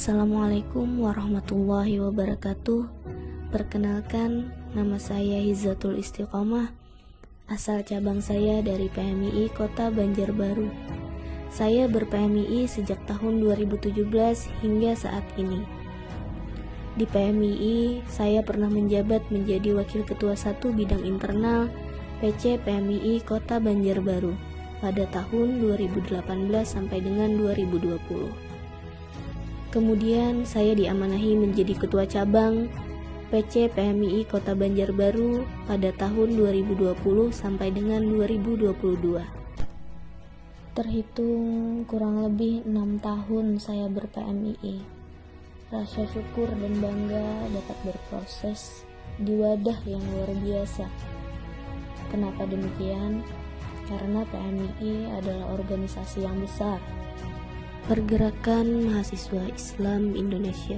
Assalamualaikum warahmatullahi wabarakatuh. Perkenalkan, nama saya Hizzatul Istiqomah. Asal cabang saya dari PMII Kota Banjarbaru. Saya ber-PMII sejak tahun 2017 hingga saat ini. Di PMII, saya pernah menjabat menjadi Wakil Ketua 1 Bidang Internal PC PMII Kota Banjarbaru pada tahun 2018 sampai dengan 2020. Kemudian saya diamanahi menjadi Ketua Cabang PC PMII Kota Banjarbaru pada tahun 2020 sampai dengan 2022. Terhitung kurang lebih 6 tahun saya ber-PMII. Rasa syukur dan bangga dapat berproses di wadah yang luar biasa. Kenapa demikian? Karena PMII adalah organisasi yang besar. Pergerakan Mahasiswa Islam Indonesia,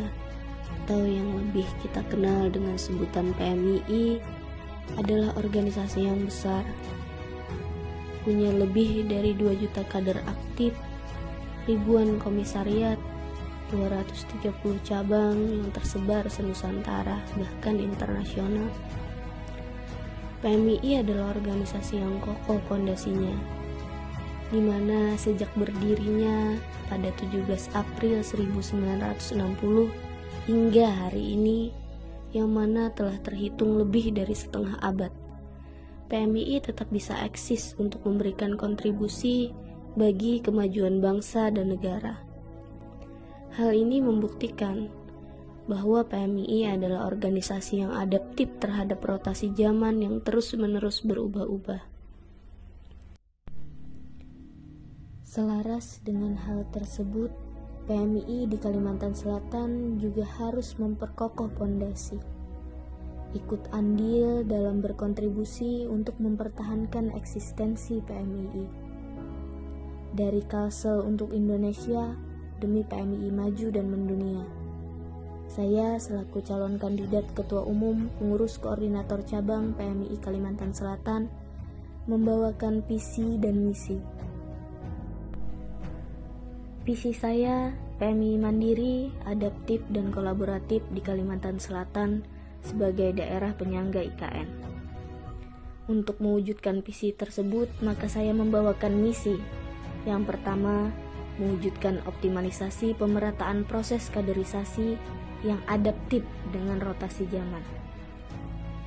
atau yang lebih kita kenal dengan sebutan PMII, adalah organisasi yang besar. Punya lebih dari 2 juta kader aktif, ribuan komisariat, 230 cabang yang tersebar senusantara, bahkan internasional. PMII adalah organisasi yang kokoh pondasinya, di mana sejak berdirinya pada 17 April 1960 hingga hari ini, yang mana telah terhitung lebih dari setengah abad, PMII tetap bisa eksis untuk memberikan kontribusi bagi kemajuan bangsa dan negara. Hal ini membuktikan bahwa PMII adalah organisasi yang adaptif terhadap rotasi zaman yang terus-menerus berubah-ubah. Selaras dengan hal tersebut, PMII di Kalimantan Selatan juga harus memperkokoh pondasi, ikut andil dalam berkontribusi untuk mempertahankan eksistensi PMII. Dari Kalsel untuk Indonesia demi PMII maju dan mendunia. Saya selaku calon kandidat Ketua Umum Pengurus Koordinator Cabang PMII Kalimantan Selatan membawakan visi dan misi. Visi saya, PMII mandiri, adaptif, dan kolaboratif di Kalimantan Selatan sebagai daerah penyangga IKN. Untuk mewujudkan visi tersebut, maka saya membawakan misi. Yang pertama, mewujudkan optimalisasi pemerataan proses kaderisasi yang adaptif dengan rotasi zaman.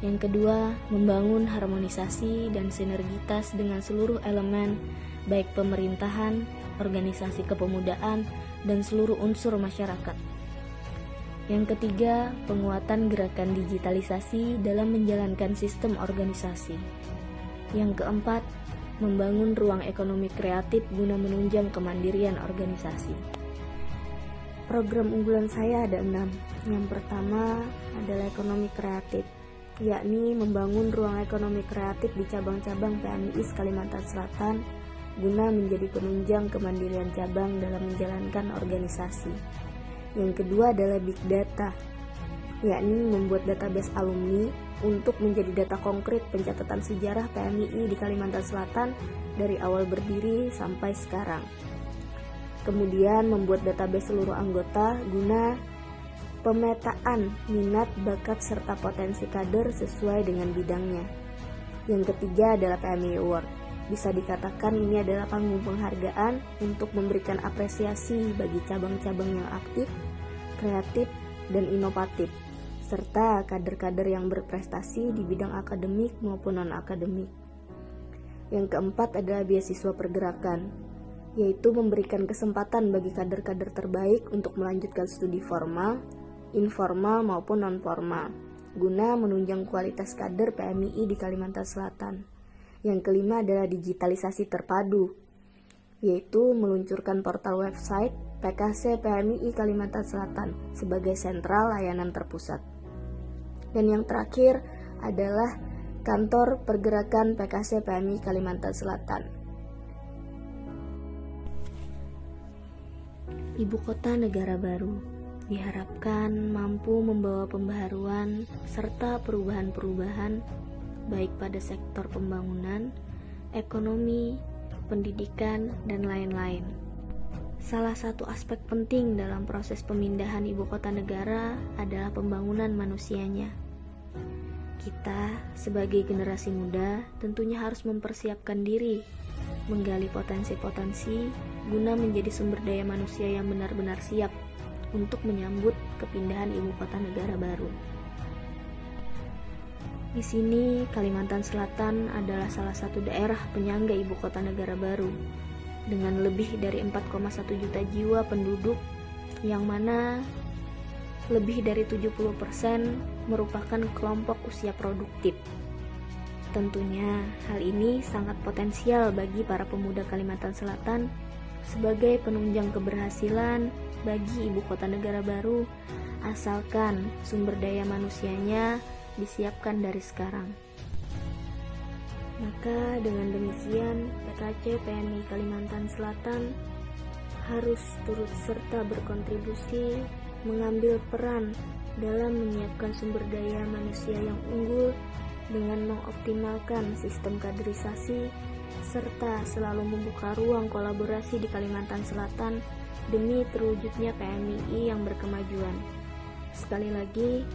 Yang kedua, membangun harmonisasi dan sinergitas dengan seluruh elemen, baik pemerintahan, organisasi kepemudaan, dan seluruh unsur masyarakat. Yang ketiga, penguatan gerakan digitalisasi dalam menjalankan sistem organisasi. Yang keempat, membangun ruang ekonomi kreatif guna menunjang kemandirian organisasi. Program unggulan saya ada 6. Yang pertama adalah ekonomi kreatif, yakni membangun ruang ekonomi kreatif di cabang-cabang PMII Kalimantan Selatan guna menjadi penunjang kemandirian cabang dalam menjalankan organisasi. Yang kedua adalah Big Data, yakni membuat database alumni untuk menjadi data konkret pencatatan sejarah PMII di Kalimantan Selatan dari awal berdiri sampai sekarang. Kemudian membuat database seluruh anggota guna pemetaan minat, bakat, serta potensi kader sesuai dengan bidangnya. Yang ketiga adalah PMII Award. Bisa dikatakan ini adalah panggung penghargaan untuk memberikan apresiasi bagi cabang-cabang yang aktif, kreatif, dan inovatif, serta kader-kader yang berprestasi di bidang akademik maupun non-akademik. Yang keempat adalah beasiswa pergerakan, yaitu memberikan kesempatan bagi kader-kader terbaik untuk melanjutkan studi formal, informal maupun non-formal, guna menunjang kualitas kader PMII di Kalimantan Selatan. Yang kelima adalah digitalisasi terpadu, yaitu meluncurkan portal website PKC PMII Kalimantan Selatan sebagai sentral layanan terpusat. Dan yang terakhir adalah kantor pergerakan PKC PMII Kalimantan Selatan. Ibu kota negara baru diharapkan mampu membawa pembaharuan serta perubahan-perubahan baik pada sektor pembangunan, ekonomi, pendidikan, dan lain-lain. Salah satu aspek penting dalam proses pemindahan ibu kota negara adalah pembangunan manusianya. Kita, sebagai generasi muda, tentunya harus mempersiapkan diri, menggali potensi-potensi guna menjadi sumber daya manusia yang benar-benar siap untuk menyambut kepindahan ibu kota negara baru. Di sini, Kalimantan Selatan adalah salah satu daerah penyangga ibu kota negara baru dengan lebih dari 4,1 juta jiwa penduduk, yang mana lebih dari 70% merupakan kelompok usia produktif. Tentunya hal ini sangat potensial bagi para pemuda Kalimantan Selatan sebagai penunjang keberhasilan bagi ibu kota negara baru, asalkan sumber daya manusianya disiapkan dari sekarang. Maka dengan demikian, PKC PMI Kalimantan Selatan harus turut serta berkontribusi mengambil peran dalam menyiapkan sumber daya manusia yang unggul dengan mengoptimalkan sistem kaderisasi serta selalu membuka ruang kolaborasi di Kalimantan Selatan demi terwujudnya PMII yang berkemajuan. Sekali lagi,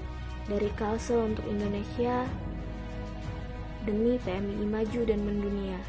dari Kalsel untuk Indonesia, demi PMII maju dan mendunia.